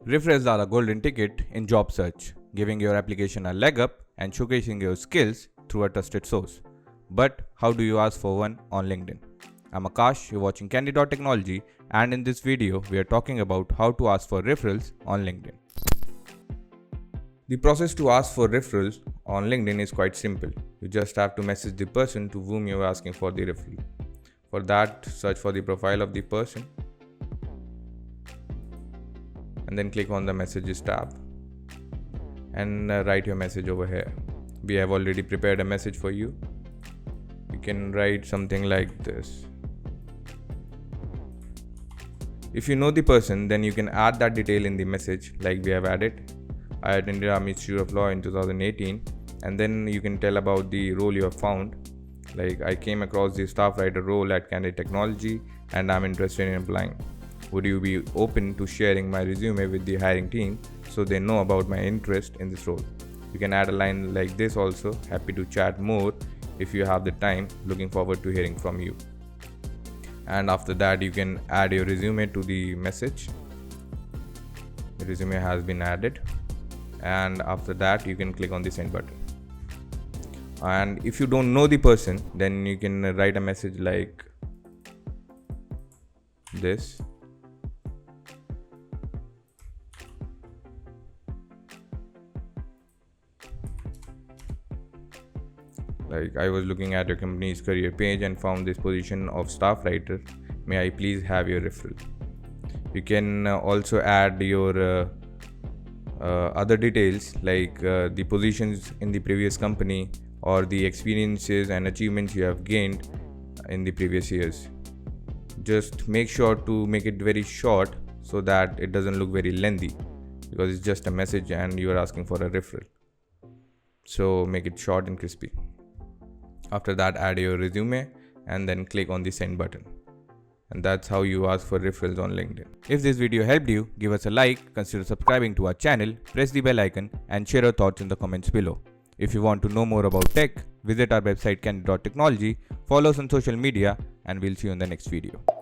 Referrals are a golden ticket in job search, giving your application a leg up and showcasing your skills through a trusted source. But how do you ask for one on LinkedIn? I'm Akash, you're watching Candid.Technology, and in this video, we are talking about how to ask for referrals on LinkedIn. The process to ask for referrals on LinkedIn is quite simple. You just have to message the person to whom you are asking for the referral. For that, search for the profile of the person and then click on the messages tab and write your message over here. We have already prepared a message for you. You can write something like this. If you know the person, then you can add that detail in the message like we have added. I attended Army Institute of Law in 2018, and then you can tell about the role you have found. Like, I came across the staff writer role at Candid.Technology and I'm interested in applying. Would you be open to sharing my resume with the hiring team so they know about my interest in this role? You can add a line like this also. Happy to chat more if you have the time. Looking forward to hearing from you. And after that, you can add your resume to the message. The resume has been added. And after that, you can click on the send button. And if you don't know the person, then you can write a message like this. Like, I was looking at your company's career page and found this position of staff writer. May I please have your referral? You can also add your other details like the positions in the previous company or the experiences and achievements you have gained in the previous years. Just make sure to make it very short so that it doesn't look very lengthy, because it's just a message and you are asking for a referral. So make it short and crispy. After that, add your resume and then click on the send button. And that's how you ask for referrals on LinkedIn. If this video helped you, give us a like, consider subscribing to our channel, press the bell icon and share your thoughts in the comments below. If you want to know more about tech, visit our website Candid.Technology, follow us on social media, and we'll see you in the next video.